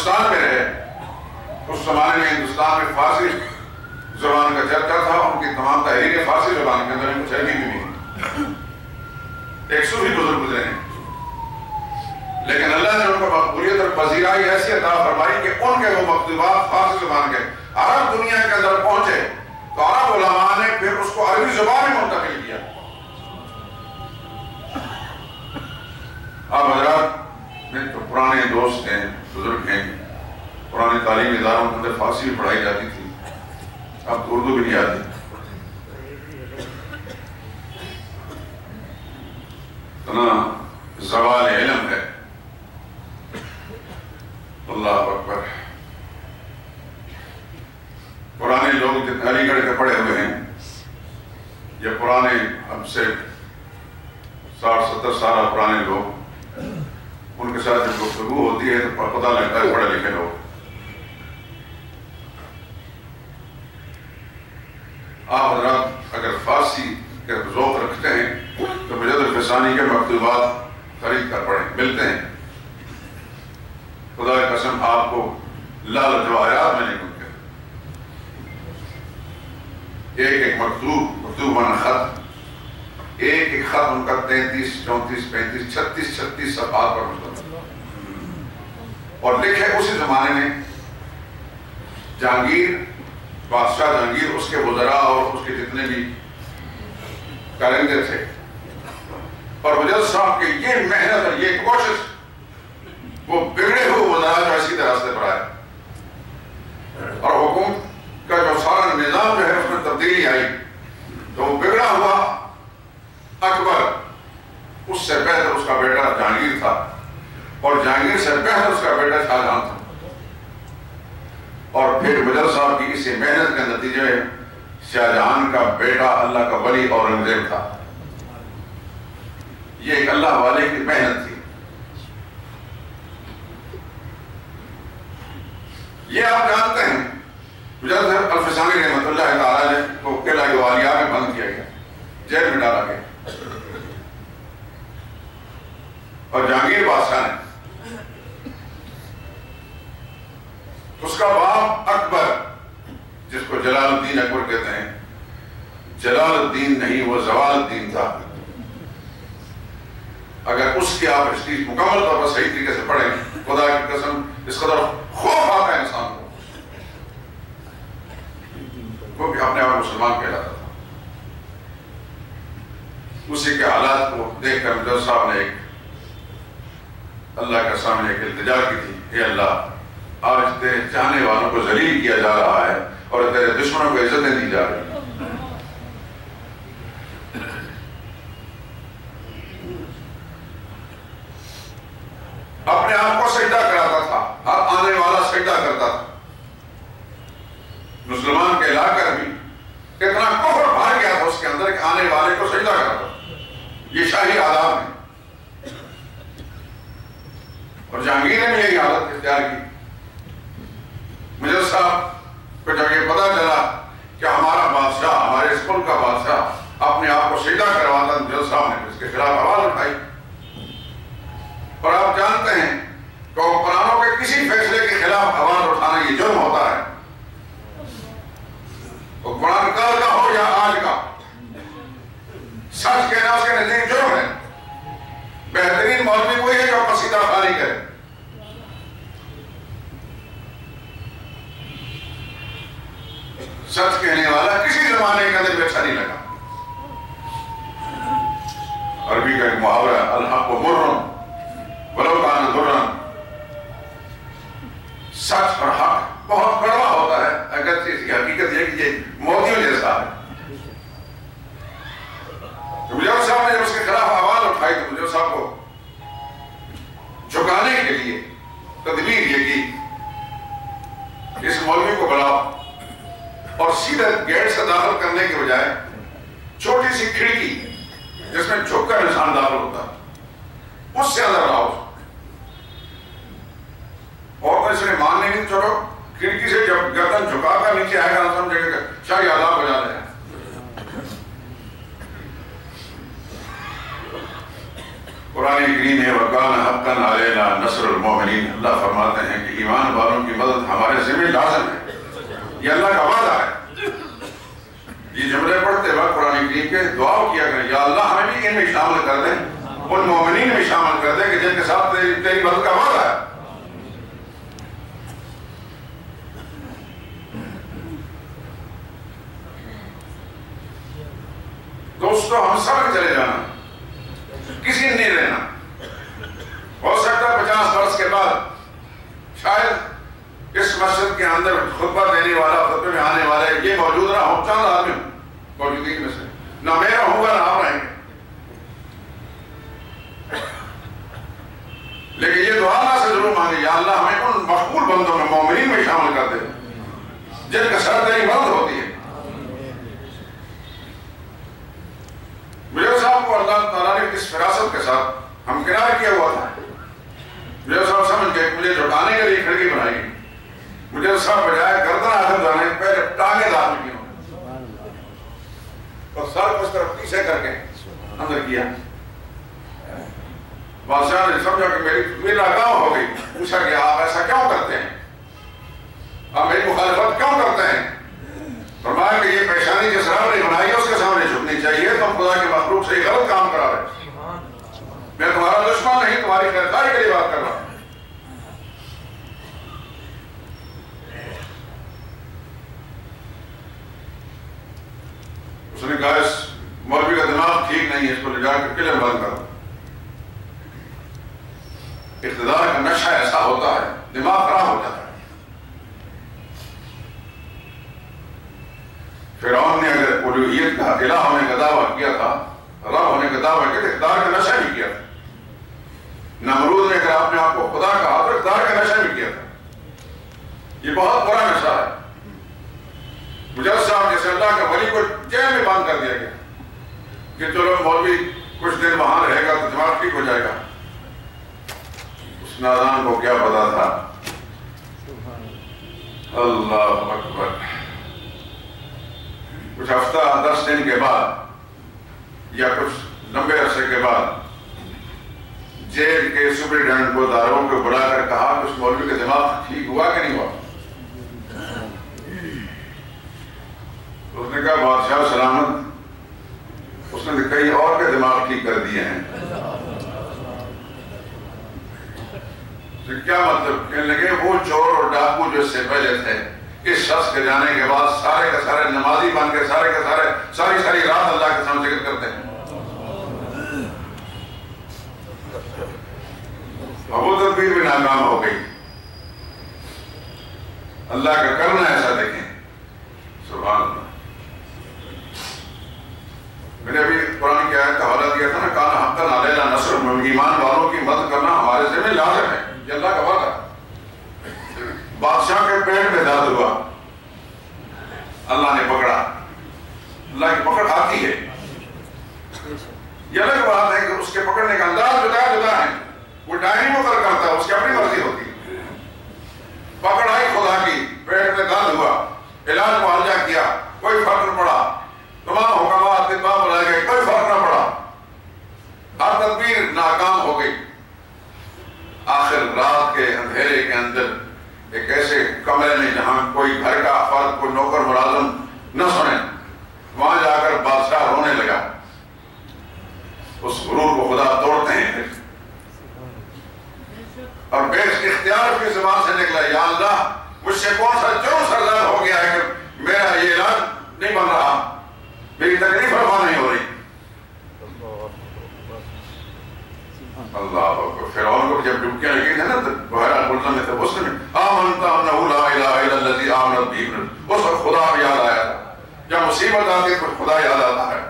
ہندوستان میں رہے، اس زمانے میں ہندوستان میں فارسی زبان کا چرچا تھا، ان کی تمام تحریریں فارسی زبان کے اندر کچھ عربی بھی نہیں. ایک صوفی بزرگ گزرے ہیں، لیکن اللہ نے ان کو مقبولیت اور پذیرائی ایسی عطا فرمائی کہ ان کے وہ مکتوبات فارسی زبان کے عرب دنیا کے اندر پہنچے تو عرب علماء نے پھر اس کو عربی زبان میں منتقل کیا. آپ حضرات میں تو پرانے دوست ہیں، بزرگ ہیں، پرانے تعلیمی اداروں کے اندر فارسی بھی پڑھائی جاتی تھی، اب تو اردو بھی نہیں آتی. اتنا زوال علم ہے. اللہ اکبر. پرانے لوگ جتنے علی گڑھ کے پڑھے ہوئے ہیں، یہ پرانے اب سے 60-70 سال پرانے لوگ، ان کے ساتھ جب گفتگو ہوتی ہے تو پتہ لگتا ہے پڑھے لکھے لوگ. آپ حضرات اگر فارسی کے ذوق رکھتے ہیں تو مجد الفسانی کے مکتوبات خرید کر پڑھیں، ملتے ہیں. خدا کی قسم آپ کو لال جواہرات میں نہیں ملتے. ایک ایک مکتوب وانا خط، ایک ایک خط ان کا 33 34 35 36 صفحات پر مشتمل، اور لکھے اسی زمانے میں جہانگیر، بادشاہ جہانگیر، اس کے وزراء اور اس کے جتنے بھی کارندے تھے، اور مجد صاحب کی یہ محنت اور یہ کوشش، وہ بگڑے ہوئے وزراء جو اسی راستے پر آئے، اور حکومت کا جو سارا نظام جو ہے اس میں تبدیلی آئی، تو وہ بگڑا ہوا اکبر، اس سے بہتر اس کا بیٹا جہانگیر تھا، اور جہانگیر سے بہتر اس کا بیٹا شاہجہاں تھا. اور پھر مجد صاحب کی اسی محنت کے نتیجے میں شاہجہاں کا بیٹا اللہ کا ولی اورنگزیب تھا. یہ ایک اللہ والے کی محنت تھی. یہ آپ جانتے ہیں مجد الفسانی رحمۃ اللہ تعالیٰ نے کو قلعہ گوالیار میں بند کیا گیا، جیل میں ڈالا گیا، اور جہانگیر بادشاہ نے اس کا باپ اکبر، جس کو جلال الدین اکبر کہتے ہیں، جلال الدین نہیں، وہ زوال الدین تھا. اگر اس کی آپ ہسٹری مکمل طور پر صحیح طریقے سے پڑھیں، خدا کی قسم اس قدر خوف آتا ہے انسان کو. وہ بھی اپنے آپ مسلمان کہلاتا تھا. اسی کے حالات کو دیکھ کر مجد صاحب نے ایک اللہ کے سامنے ایک التجا کی تھی، اے اللہ، آج تیرے چاہنے والوں کو ذلیل کیا جا رہا ہے اور تیرے دشمنوں کو عزتیں دی جا رہی ہیں. اپنے آپ کو سجدہ کراتا تھا، ہر آنے والا سجدہ کرتا تھا. مسلمان کہلا کر بھی اتنا کفر بھر گیا تھا اس کے اندر کہ آنے والے کو سجدہ کرتا. یہ شاہی آداب ہے، اور جہانگیر نے بھی یہی حالت اختیار کی. مجد صاحب کو جب یہ پتا چلا کہ ہمارا بادشاہ، ہمارے اس ملک کا بادشاہ اپنے آپ کو سجدہ کرواتا، مجد صاحب نے اس کے خلاف آواز اٹھائی. اور آپ جانتے ہیں کہ حکمرانوں کے کسی فیصلے کے خلاف آواز اٹھانا یہ جرم ہوتا ہے. حکمران کل کا ہو یا آج کا، سچ کہنا اس کے نزدیک جرم ہے. بہترین مولوی کوئی ہے جو قصیدہ خانی کرے. سچ کہنے والا کسی زمانے کے اندر بھی اچھا نہیں لگا. عربی کا ایک محاورہ، الحق مرن ولو کان ضرن. سچ اور حق بہت کڑوا ہوتا ہے، اگرچہ اس کی حقیقت یہ کہ یہ موتیوں جیسا ہے. تو مجد صاحب نے جب اس کے خلاف آواز اٹھائی تو مجد صاحب کو جھکانے کے لیے تدبیر یہ کی کہ اس مولوی کو بلاؤ، اور سیدھے گیٹ سے داخل کرنے کے بجائے چھوٹی سی کھڑکی جس میں جھک کر انسان داخل ہوتا ہے، اس سے اندر آؤ. اور تو اس نے ماننے نہیں، چلو کھڑکی سے جب گردن جھکا کر نیچے آئے گا نہ سمجھے گا شاہی آداب ہو جاتے ہیں. اور قرآن کریم ہے وَكَانَ حَقًّا عَلَيْنَا نَصْرُ الْمُؤْمِنِينَ، اللہ فرماتے ہیں کہ ایمان والوں کی مدد ہمارے ذمہ لازم ہے، یہ اللہ کا وعدہ ہے۔ یہ جملے پڑھتے وقت قرآن کریم کے دعا کیا کریں، یا اللہ ہمیں بھی ان میں شامل کر دیں، ان مومنین میں شامل کر دیں کہ جن کے ساتھ تیری مدد کا وعدہ ہے۔ دوستو ہم سب چلے جانا، کسی نے نہیں رہنا۔ ہو سکتا ہے 50 برس کے بعد شاید اس مسجد کے اندر خطبہ دینے والا، خطبے میں آنے والے یہ موجود نہ ہو، چند آدمی موجودین میں سے، نہ میں رہوں گا نہ آپ رہیں گے، لیکن یہ دعا اللہ سے ضرور مانگے، یا اللہ ہمیں ان مقبول بندوں میں مومنین میں شامل کر دے جن کا سر تیری مدد ہوتی ہے۔ میرے صاحب کو اللہ تعالیٰ نے اس فراست کے ساتھ ہمکنار کیا ہوا تھا۔ میرے صاحب سمجھ گئے مجھے جھکانے کے لیے کھڑکی بنائی، مجھے صاحب بجائے گردن آخر جانے پہلے ٹانگیں دار کی ہوں اور سر کو اس طرف پیچھے کر کے اندر کیا۔ بادشاہ نے سمجھا کہ میری ناکام ہو گئی، پوچھا کہ آپ ایسا کیوں کرتے ہیں، آپ میری مخالفت کیوں کرتے ہیں؟ فرمایا کہ یہ پیشانی جس رب نے بنائی ہے اس کے سامنے جھکنی چاہیے، تم خدا کے مخلوق سے یہ غلط کام کرا رہے، میں تمہارا دشمن نہیں، تمہاری خیرخواہی کے لیے بات کر رہا ہوں۔ اس نے کہا اس مولوی کا دماغ ٹھیک نہیں ہے، اس کو لے جا کر قلعے میں بند کرو۔ اقتدار کا نشہ ایسا ہوتا ہے، دماغ خراب ہو جاتا ہے۔ فرعون نے اگر الوہیت کا الہ ہونے کا دعویٰ کیا تھا، رب ہونے کا دعویٰ کیا تھا، اقتدار کا نشہ بھی کیا تھا۔ نمرود نے اگر اپنے آپ کو خدا کہا تو اقتدار کا نشہ بھی کیا تھا۔ یہ بہت برا نشہ ہے۔ مجاہد صاحب جیسے اللہ کا ولی کو جیل میں بند کر دیا گیا کہ چلو مولوی کچھ دن وہاں رہے گا تو دماغ ٹھیک ہو جائے گا۔ اس نادان کو کیا پتا تھا؟ اللہ اکبر۔ کچھ ہفتہ 10 دن کے بعد یا کچھ لمبے عرصے کے بعد جیل کے سپرنٹینڈنٹ کو داروغ کو بلا کر کہا کہ اس مولوی کا دماغ ٹھیک ہوا کہ نہیں ہوا؟ اس نے کہا بادشاہ سلامت، اس نے کئی اور کے دماغ ٹھیک کر دیے ہیں۔ کیا مطلب؟ کہنے لگے وہ چور اور ڈاکو جو اس سے پہلے تھے، اس شخص کے جانے کے بعد سارے کے سارے نمازی بن کے سارے کے سارے ساری رات اللہ کے سامنے ذکر کرتے ہیں۔ ابو تدبیر بھی ناکام ہو گئی۔ اللہ کا کرنا ایسا دیکھیں، سبحان اللہ۔ میں نے ابھی قرآن کی آیت کا حوالہ دیا تھا نا، کانا حقاً علینا نصر المؤمنین، ایمان والوں کی مدد کرنا ہمارے ذمہ لازم ہے، یہ اللہ کا وعدہ۔ بادشاہ کے پیٹ میں درد ہوا، اللہ نے پکڑا۔ اللہ کی پکڑ آتی ہے، یہ الگ بات ہے کہ اس کے پکڑنے کا انداز جدا جدا ہے، وہ ٹائم مقرر کرتا ہے، اس کی اپنی مرضی ہوتی ہے۔ پکڑ آئی خدا کی، پیٹ میں درد ہوا، علاج معالجہ کیا، کوئی فرق نہ پڑا، تمام حکامات اطباء بلائے گئے، کوئی فرق نہ پڑا، ہر تدبیر ناکام ہو گئی۔ آخر رات کے اندھیرے کے اندر ایک ایسے کمرے میں جہاں کوئی گھر کا فرد، کوئی نوکر ملازم نہ سنے، وہاں جا کر بادشاہ رونے لگا۔ اس غرور کو خدا توڑتے ہیں پھر، اور بے اختیار کی زبان سے نکلا، یا اللہ مجھ سے کون سا جرم سرزد ہو گیا ہے کہ میرا یہ علاج نہیں بن رہا، میری تکلیف رفع نہیں ہو رہی۔ اللہ اکبر۔ فرعون کو جب ڈبکیاں لگی تھے نا، بحیرہ القلزم میں تھے، اس نے آمنت انہ لا الہ الا الذی آمنت بہ، اس وقت خدا یاد آیا تھا۔ جب مصیبت آتی ہے تو خدا یاد آتا ہے۔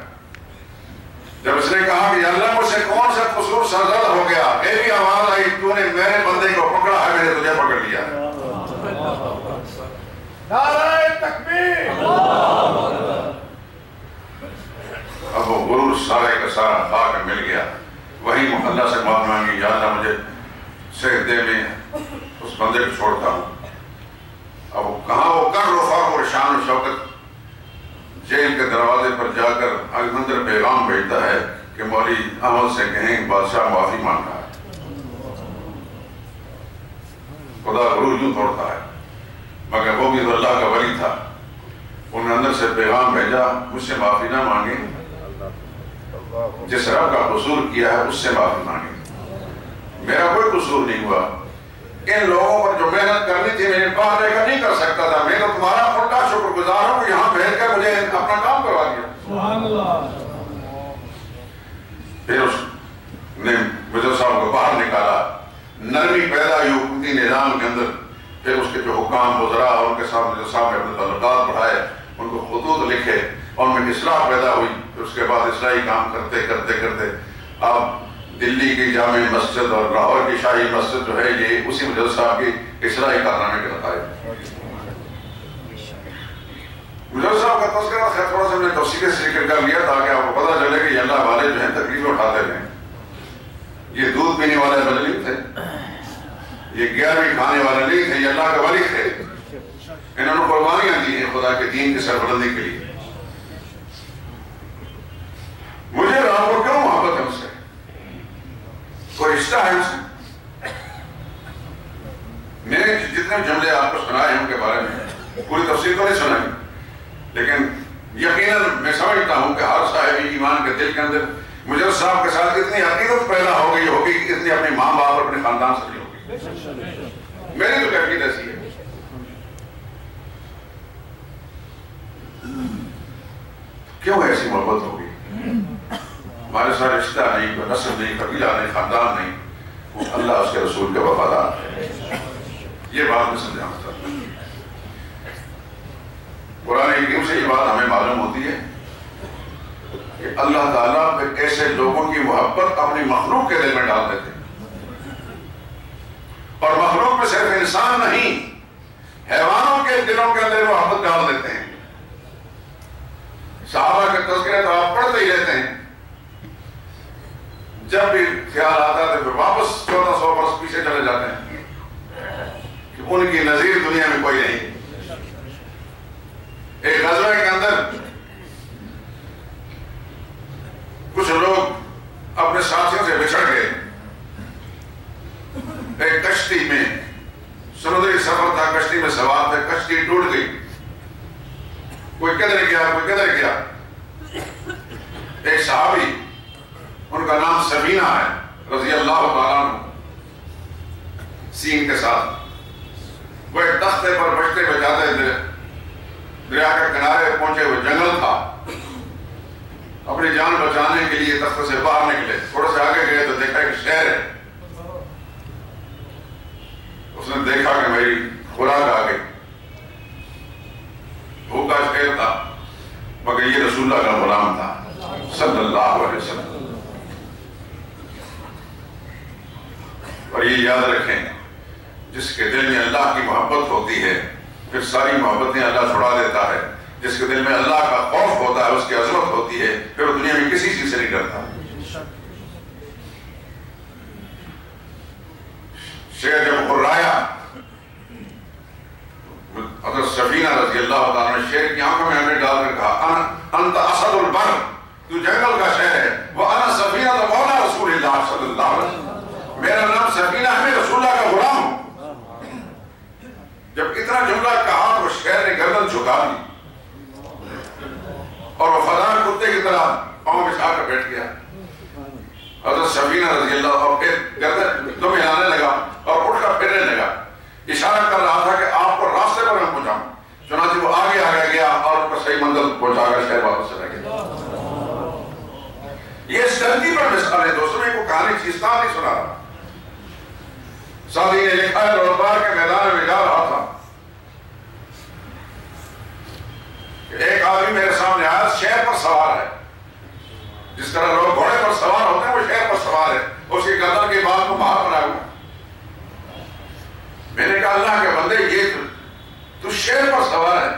جب اس نے کہا کہ اللہ مجھ سے کون سا قصور سرزد ہو گیا، میری آواز آئی، تو نے میرے بندے کو پکڑا ہے، میں نے تجھے پکڑ لیا ہے۔ نعرہ تکبیر! اب وہ غرور سارے کا سارا خاک مل گیا۔ وہی اللہ سے معافی مانگی، یا اللہ مجھے صحت دے، میں اس بندے کو چھوڑتا ہوں۔ اب کہاں وہ کر رفاق اور شان و شوکت، جیل کے دروازے پر جا کر الیگزندر پیغام بھیجتا ہے کہ مولوی احمد سے کہیں بادشاہ معافی مانگ رہا ہے، خدا غرور یوں توڑتا ہے، مگر وہ بھی تو اللہ کا ولی تھا، انہوں نے اندر سے پیغام بھیجا مجھ سے معافی نہ مانگے، جس رب کا قصور کیا ہے اس سے معافی مانگے، میرا کوئی قصور نہیں ہوا، ان لوگوں پر جو محنت کرنی تھی میں باہر رہ کر نہیں کر سکتا تھا، میں تو تمہارا الٹا شکر گزار ہوں کہ یہاں بھیج کر مجھے اپنا کام کروا دیا۔ سبحان اللہ۔ پھر اس نے وزیر صاحب کو باہر نکالا، نرمی پیدا ہوئی حکومتی نظام کے اندر، پھر اس کے جو حکام وزراء اور ان کے ساتھ وزیر صاحب نے اپنے تعلقات بڑھائے، ان کو خطوط لکھے اور ان میں اصلاح پیدا ہوئی، پھر اس کے بعد اصلاحی کام کرتے کرتے کرتے اب دلی کی جامع مسجد اور لاہور کی شاہی مسجد جو ہے یہ اسی وزیر صاحب کی اصلاحی کارنامے کے نتائج۔ وزیر صاحب کا تذکرہ خیر تھوڑا سا ہم نے تفصیل سے ذکر کر لیا تاکہ آپ کو پتہ چلے کہ یہ اللہ والے جو ہیں تکلیفیں اٹھاتے ہیں، یہ دودھ پینے والے بندے نہیں تھے، یہ گیارہویں کھانے والے نہیں تھے، یہ اللہ کے ولی تھے، انہوں نے قربانیاں دی ہیں خدا کے دین کی سربلندی کے لیے۔ مجھے رام کو کیوں محبت ہے ان سے؟ کوئی رشتہ ہے ان سے؟ میں نے جتنے جملے آپ کو سنائے ہیں ان کے بارے میں پوری تفصیل تو نہیں سنائی، لیکن یقیناً میں سمجھتا ہوں کہ ہر صاحب ایمان کے دل کے اندر مجھے صاحب کے ساتھ اتنی عقیدت پیدا ہو گئی ہوگی کہ اتنی اپنے ماں باپ اور اپنے خاندان سے نہیں ہوگی، میری تو عقیدت ایسی ہے۔ کیوں ایسی محبت ہوگی؟ ہمارے ساتھ رشتہ نہیں، کوئی نسل نہیں، قبیلہ نہیں، خاندان نہیں، وہ اللہ اس کے رسول کے وفادار ہے، یہ بات میں سمجھانا چاہتا ہوں۔ قرآن حکیم سے یہ بات ہمیں معلوم ہوتی ہے کہ اللہ تعالیٰ پھر ایسے لوگوں کی محبت اپنی مخلوق کے دل میں ڈال دیتے ہیں، اور مخلوق میں صرف انسان نہیں، حیوانوں کے دلوں کے اندر محبت ڈال دیتے ہیں۔ صحابہ کے تذکرے تو آپ پڑھتے ہی رہتے ہیں، جب بھی خیال آتا ہے تو واپس 1400 برس پیچھے چلے جاتے ہیں کہ ان کی نظیر دنیا میں کوئی نہیں۔ ایک غزوے کے اندر کچھ لوگ اپنے ساتھیوں سے بچھڑ گئے، ایک کشتی میں سمندری سفر تھا، کشتی میں سوار تھے، کشتی ٹوٹ گئی، کوئی کدھر گیا کوئی کدھر گیا۔ ایک صحابی ان کا نام سفینہ ہے رضی اللہ تعالیٰ عنہ، سین کے ساتھ، وہ ایک تختے پر بچتے بجاتے دریا کے کنارے پہنچے ہوئے جنگل تھا، اپنی جان بچانے کے لیے تختے سے باہر نکلے، تھوڑے سے آگے گئے تو دیکھا ایک شہر ہے، اس نے دیکھا کہ میری خوراک آ گئی، بھوکا شہر تھا مگر یہ رسول اللہ کا غلام تھا صلی اللہ علیہ وسلم۔ اور یہ یاد رکھیں، جس کے دل میں اللہ کی محبت ہوتی ہے پھر ساری محبتیں اللہ چھڑا دیتا ہے، جس کے دل میں اللہ کا خوف ہوتا ہے، اس کی عظمت ہوتی ہے، پھر وہ دنیا میں کسی چیز سے نہیں ڈرتا۔ شیر جب خرایا، حضرت سفینہ رضی اللہ تعالیٰ نے شیر کی آنکھوں میں ہمیں ڈال کر کہا انت اسد البر، تو جنگل کا شہر ہے، وَأَنَا سَفِينَةُ مَوْلَى رسول اللہ صلی اللہ علیہ وسلم، میرا نام سفینہ ہے، میں رسول اللہ کا غلام ہوں۔ جب اتنا جملہ کہا تو شہر نے گردن جھکا دی اور وفادار کتے کی طرح پاؤں بچھا کر بیٹھ گیا۔ حضرت سفینہ رضی اللہ عنہ پھر گردن دم ہلانے لگا اور اٹھ کر پھرنے لگا، اشارہ کر رہا تھا کہ آپ کو راستے پر میں پہنچاؤں، چنانچہ وہ آگے آگے گیا اور ان کو صحیح منزل پہنچا کر شہر واپس چلا گیا۔ یہ سردی پر مثال ہے دوستوں، میں کوئی کہانی چیزتان نہیں سنا رہا۔ سادی نے لکھا ہے لوٹبار کے میدان میں جا رہا تھا کہ ایک آدمی میرے سامنے آیا، شہر پر سوار ہے، جس طرح لوگ گھوڑے پر سوار ہوتے ہیں وہ شہر پر سوار ہے، اس کی گردن کے بعد کو باہر بنا ہوا۔ میں نے کہا اللہ کے بندے یہ تو شہر پر سوار ہے،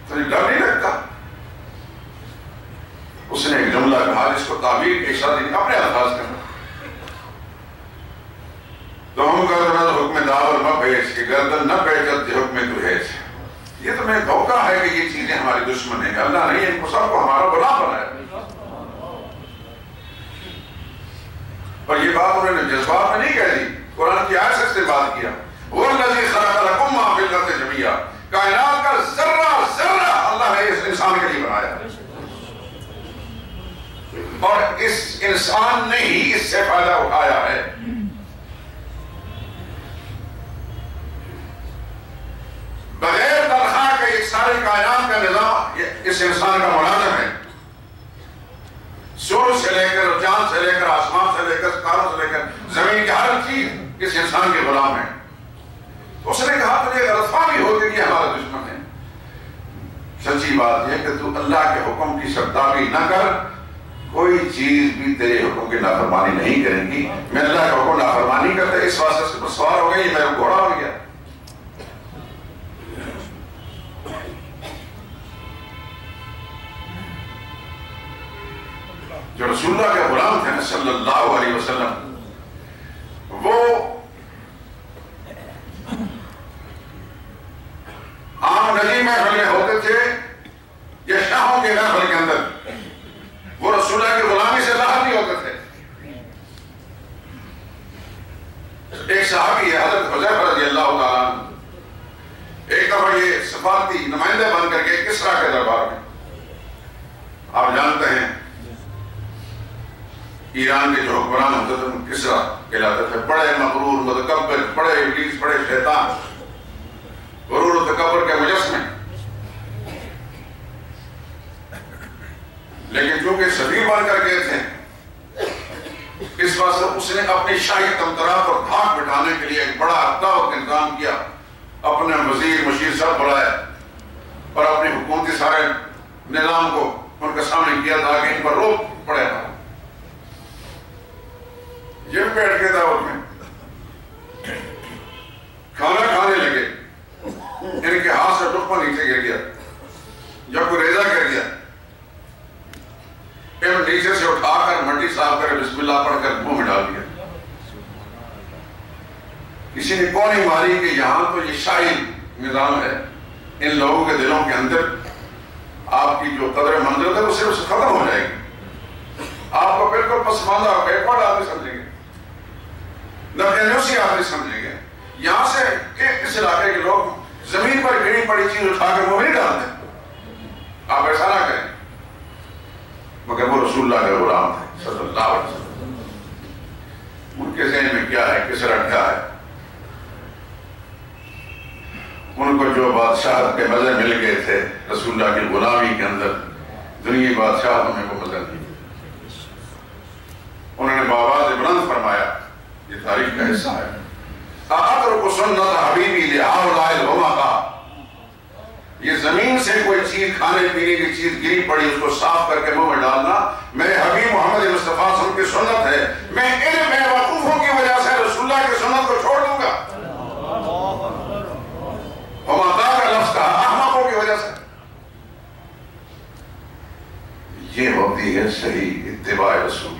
تجھے ڈر نہیں لگتا؟ اس نے ایک جملہ کہا جس کو تعبیر کے ساتھ اپنے الفاظ کرنا، تو ہم گردن حکم داور نہ بیچ کہ گردن نہ بیچت حکم تو ہے، یہ تو میں دھوکہ ہے کہ یہ چیزیں ہماری دشمن ہیں. اللہ نے ان کو سب کو ہمارا غلام بنایا. اور یہ بات انہوں نے جذبات میں نہیں کہہ دی, قرآن کی آیت سے استعمال کیا. وَالَّذِي خَلَقَ لَكُم مَّا فِي الْأَرْضِ جَمِيعًا, کائنات کا ذرہ ذرہ اللہ نے اس انسان کے لیے بنایا, اور اس انسان نے ہی اس سے فائدہ اٹھایا ہے. بغیر تنخواہ کے ایک ساری کائنات کا نظام اس انسان کا ملازم ہے. سورج سے لے کر, چاند سے لے کر, آسمان سے لے کر, ستاروں سے لے کر, زمین کی ہر چیز اس انسان کے غلام ہے. اس نے کہا تجھے غلط فہمی ہو گئی, یہ ہمارا دشمن ہے. سچی بات یہ کہ تو اللہ کے حکم کی سرداری نہ کر, کوئی چیز بھی تیرے حکم کی نافرمانی نہیں کریں گی. میں اللہ کا حکم نافرمانی کرتا, اس واسطے سے سوار ہو گئی, میرا گھوڑا ہو گیا. جو رسول اللہ کے غلام تھے صلی اللہ علیہ وسلم, وہ عام نجی محفل میں ہوتے تھے یا شاہوں کے محفل کے اندر, وہ رسول اللہ کی غلامی سے باہر نہیں ہوتے تھے. ایک صحابی ہے حضرت حذیفہ رضی اللہ تعالیٰ عنہ, ایک دفعہ یہ سفارتی نمائندے بن کر کے کسریٰ کے دربار میں, آپ جانتے ہیں ایران کے جو حکمران ہوتے تھے ان کسریٰ کہلاتے تھے. بڑے مغرور, متکبر, بڑے ابلیس, بڑے شیطان, غرور و تکبر کے مجسمے. لیکن چونکہ سفیر بن کر گئے تھے, اس واسطے اس نے اپنی شاہی تمترات اور دھاک بٹھانے کے لیے ایک بڑا دعوت کا انتظام کیا. اپنے وزیر مشیر سب بلائے اور اپنی حکومتی سارے نظام کو ان کے سامنے کیا تاکہ ان پر روک پڑے. یہ بیٹھ کے دعوت میں کھانا کھانے لگے, ان کے ہاتھ سے لقمہ نیچے گر گیا, جب کوئی ریزہ گر گیا, پھر نیچے سے اٹھا کر منڈی صاف کر بسم اللہ پڑھ کر منہ میں ڈال دیا. کسی نے کون ہی ماری کہ یہاں تو یہ شاہی نظام ہے, ان لوگوں کے دلوں کے اندر آپ کی جو قدر منزلت ہے وہ صرف ختم ہو جائے گی. آپ کو بالکل پسماندہ اور بیکورڈ آدمی سمجھیں گے, نفسی آدمی سمجھیں گے. یہاں سے اس علاقے کے لوگ زمین پر گری پڑی چیز اٹھا کر منہ نہیں ڈالتے. آپ ایسا نہ کریں. مگر وہ رسول اللہ کے غلام تھے صلی اللہ علیہ وسلم. ان کے ذہن میں کیا ہے, کس طرح کیا ہے, ان کو جو بادشاہت کے مزے مل گئے تھے رسول اللہ کی غلامی کے اندر, دنیا بادشاہت انہیں کو مزے نہیں. انہوں نے بآواز بلند فرمایا, یہ تاریخ کا حصہ ہے, اَتْرُكُ سُنَّتَ حَبِيبِي لِهَٰؤُلَاءِ الْغُمَقَاءِ, یہ زمین سے کوئی چیز کھانے پینے کی چیز گری پڑی اس کو صاف کر کے منہ میں ڈالنا میرے حبیب محمد مصطفیٰ صلی اللہ علیہ وسلم کی سنت ہے. میں ان بے وقوفوں کی وجہ سے رسول اللہ کی سنت کو چھوڑ دوں گا. حماقہ کا لفظ کہا, احمقوں کی وجہ سے. یہ ہوتی ہے صحیح اتباع رسول.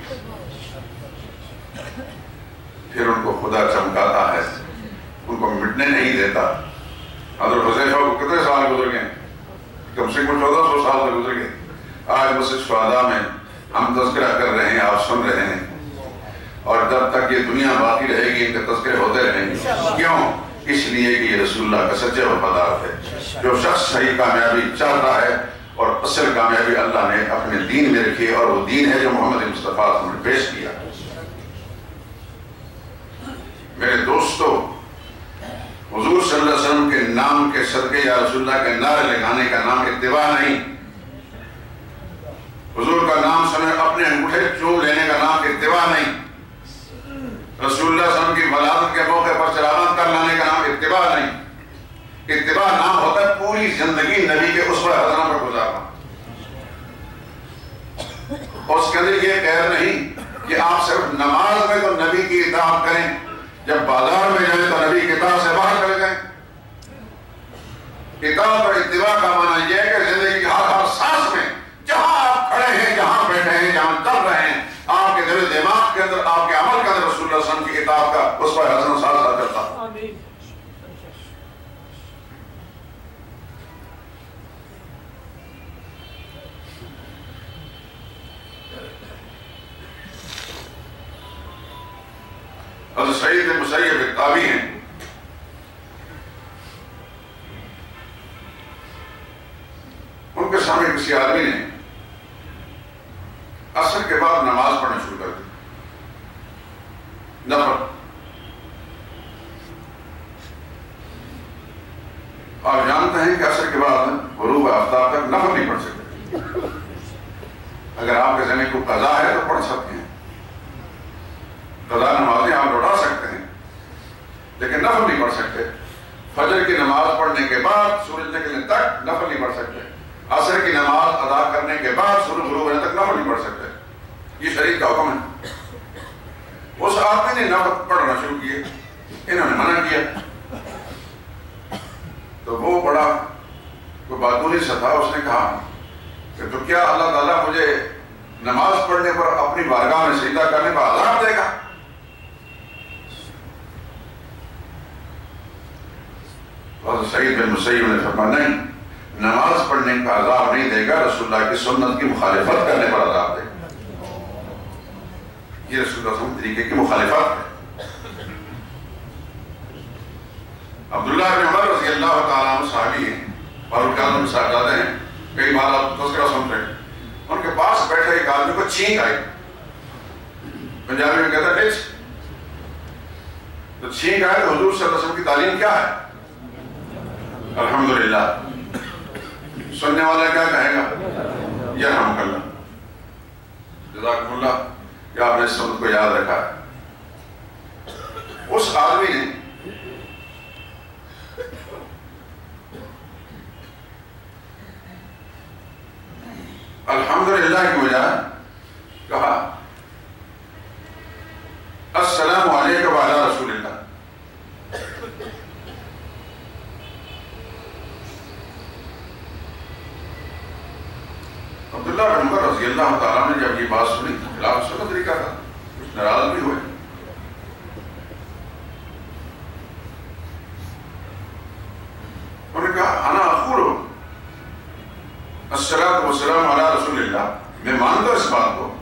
پھر ان کو خدا چمکاتا ہے, ان کو مٹنے نہیں دیتا. حضرت حذیفہ کو کتنے سال گزر گئے, کم سے کم 1400 سال سے گزر گئے. آج مسجد شہداء میں ہم تذکرہ کر رہے ہیں, آپ سن رہے ہیں, اور جب تک یہ دنیا باقی رہے گی ان کے تذکرے ہوتے رہیں گے. کیوں؟ اس لیے کہ یہ رسول اللہ کا سچے وفادار تھے. جو شخص صحیح کامیابی چاہتا ہے اور اصل کامیابی اللہ نے اپنے دین میں رکھی, اور وہ دین ہے جو محمد مصطفیٰ صلی اللہ علیہ وسلم نے پیش کیا. میرے دوستو, حضور صلی اللہ علیہ وسلم کے نام کے صدقے یا رسول اللہ کے نعرے لگانے کا نام اتباع نہیں. حضور کا نام سنے اپنے انگوٹھے چوم لینے کا نام اتباع نہیں. رسول اللہ صلی اللہ علیہ وسلم کی ولادت کے موقع پر چراغاں کر لانے کا نام اتباع نہیں. اتباع نام ہوتا ہے پوری زندگی نبی کے اسوہ حسنہ پر گزارنا. اس کے اندر یہ قید نہیں کہ آپ صرف نماز میں تو نبی کی اطاعت کریں, جب بازار میں جائیں تو نبی کی اطاعت سے باہر چلے جائیں. اطاعت اور اتباع کا معنی یہ ہے کہ زندگی کی ہر سانس میں, جہاں آپ کھڑے ہیں, جہاں بیٹھے ہیں, جہاں چل رہے ہیں, آپ کے دل و دماغ کے اندر, آپ کے عمل کے اندر رسول اللہ صلی اللہ علیہ وسلم کی اطاعت کا اسوہ حسنہ ساتھ ساتھ چلتا. غروب آفتاب تک نفل نہیں پڑھ سکتے. اگر آپ کے ذہن میں کوئی قضا ہے تو پڑھ سکتے ہیں، قضا نمازیں آپ لوٹا سکتے ہیں، لیکن نفل نہیں پڑھ سکتے. فجر کی نماز پڑھنے کے بعد سورج نکلنے تک نفل نہیں پڑھ سکتے. عصر کی نماز ادا کرنے کے بعد سورج غروب ہونے تک نفل نہیں پڑھ سکتے. یہ شریعت کا حکم ہے. اس آدمی نے نفل پڑھنا شروع کیے، انہوں نے منع کیا، تو وہ بڑا کوئی باتونی سا تھا. اس نے کہا کہ تو کیا اللہ تعالیٰ مجھے نماز پڑھنے پر اپنی بارگاہ میں سجدہ کرنے پر عذاب دے گا؟ حضرت سعید بن مسیب نے فرمایا نہیں، نماز پڑھنے کا عذاب نہیں دے گا، رسول اللہ کی سنت کی مخالفت کرنے پر عذاب دے گا. یہ رسول اللہ صلی اللہ علیہ وسلم طریقے کی مخالفت ہے. عبداللہ بن عمر رضی اللہ تعالیٰ عنہ صحابی ہیں، فاروق اعظم صاحبزادے ہیں. کئی بار آپ تذکرہ سن رہے ہیں. ان کے پاس بیٹھے ایک آدمی کو چھینک آئی، پنجابی میں کہتا ہے ڈچ. تو چھینک آئے تو حضور صلی اللہ علیہ وسلم کی تعلیم کیا ہے؟ الحمدللہ. سننے والا کیا کہے گا؟ یرحمک اللہ، جزاکم اللہ کہ آپ نے اس سنت کو یاد رکھا ہے. اس آدمی نے الحمدللہ کی بجائے کہا السلام علیکم وعلی رسول اللہ. عبداللہ بن عمر رضی اللہ تعالیٰ نے جب یہ بات سنی تو خلاف سنت طریقہ تھا، کچھ ناراض بھی ہوئے. انہوں نے کہا انا اقول الصلاۃ والسلام علی رسول اللہ، میں مانتا ہوں اس بات کو،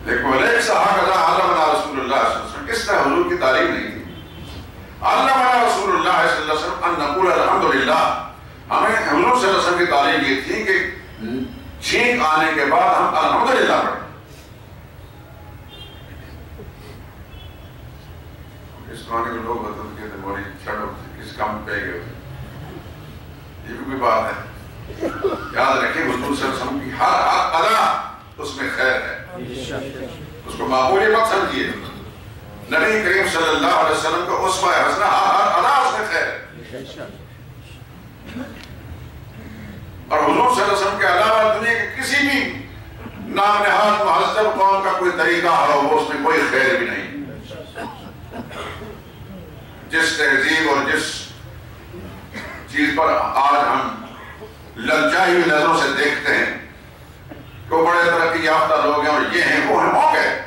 لیکن ولیس ہکذا علمنا رسول اللہ صلی اللہ علیہ وسلم، اس طرح حضور کی تعلیم نہیں تھی. علمنا رسول اللہ صلی اللہ علیہ وسلم ان نقول الحمدللہ، ہمیں حضور صلی اللہ علیہ وسلم کی تعلیم یہ تھی کہ چھینک آنے کے بعد ہم الحمدللہ پڑھیں. اس زمانے کے لوگ بتاتے کہتے بڑی چھڑو کس کام پہ گئے ہوتے. یہ بھی کوئی بات ہے. یاد رکھیں حضور صلی اللہ علیہ وسلم کی ہر ادا اس میں خیر ہے، اس کو معمولی مت سمجھیے. نبی کریم صلی اللہ علیہ وسلم کا اسوہ حسنہ ہر ادا اس میں خیر ہے. اور حضور صلی اللہ علیہ وسلم کے علاوہ دنیا کے کسی بھی نام نہاد مہذب قوم کا کوئی طریقہ ہو وہ اس میں کوئی خیر بھی نہیں. جس تہذیب اور جس چیز پر آج ہم للچائی ہوئی نظروں سے دیکھتے ہیں کہ بڑے ترقی یافتہ لوگ ہیں اور یہ ہیں وہ ہیں ہو گئے،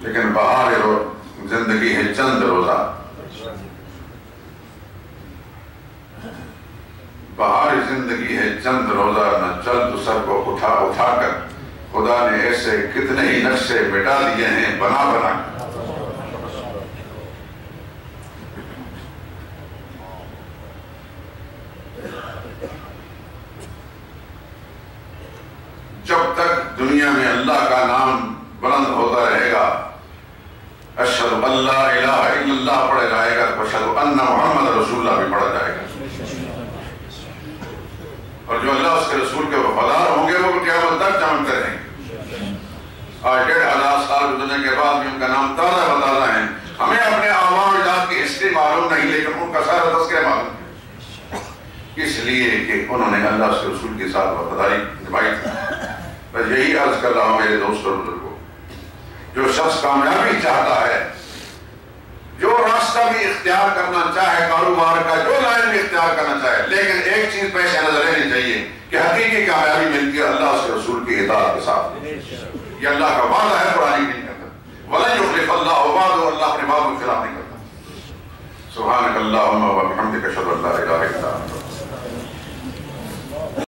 لیکن بہار زندگی ہے چند روزہ. بہار زندگی ہے چند روزہ، نہ چل تو سر کو اٹھا اٹھا کر خدا نے ایسے کتنے ہی نقشے مٹا دیے ہیں بنا بنا. جب تک دنیا میں اللہ کا نام بلند ہوتا رہے گا، اشہد ان لا الہ الا اللہ پڑھا جائے گا، اشہد ان محمد رسول اللہ بھی پڑھا جائے گا. اور جو اللہ اس کے رسول کے وفادار ہوں گے وہ قیامت تک جانتے رہیں گے. آج 1500 سال گزرنے کے بعد بھی ان کا نام تازہ بتازہ ہے. ہمیں اپنے آباء و اجداد کی ہسٹری معلوم نہیں، لیکن ان کا سارا تذکرہ معلوم ہے، اس لیے کہ انہوں نے اللہ اس کے رسول کے ساتھ وفاداری نبھائی تھی. میں یہی عرض کر رہا ہوں میرے دوستوں بزرگوں، جو شخص کامیابی چاہتا ہے، جو راستہ بھی اختیار کرنا چاہے کاروبار کا، جو لائن بھی اختیار کرنا چاہے، لیکن ایک چیز پیش نظر رہنی چاہیے کہ حقیقی کامیابی ملتی ہے اللہ اس کے رسول کی اطاعت کے ساتھ. یہ اللہ کا وعدہ ہے، قرآن نہیں کرتا. وَلَن يُخْلِفَ اللَّهُ وَعْدَهُ، اللہ اپنے وعدے کے خلاف نہیں کرتا. سبحانک اللہم و بحمدک، اشہد ان لا الہ الا انت.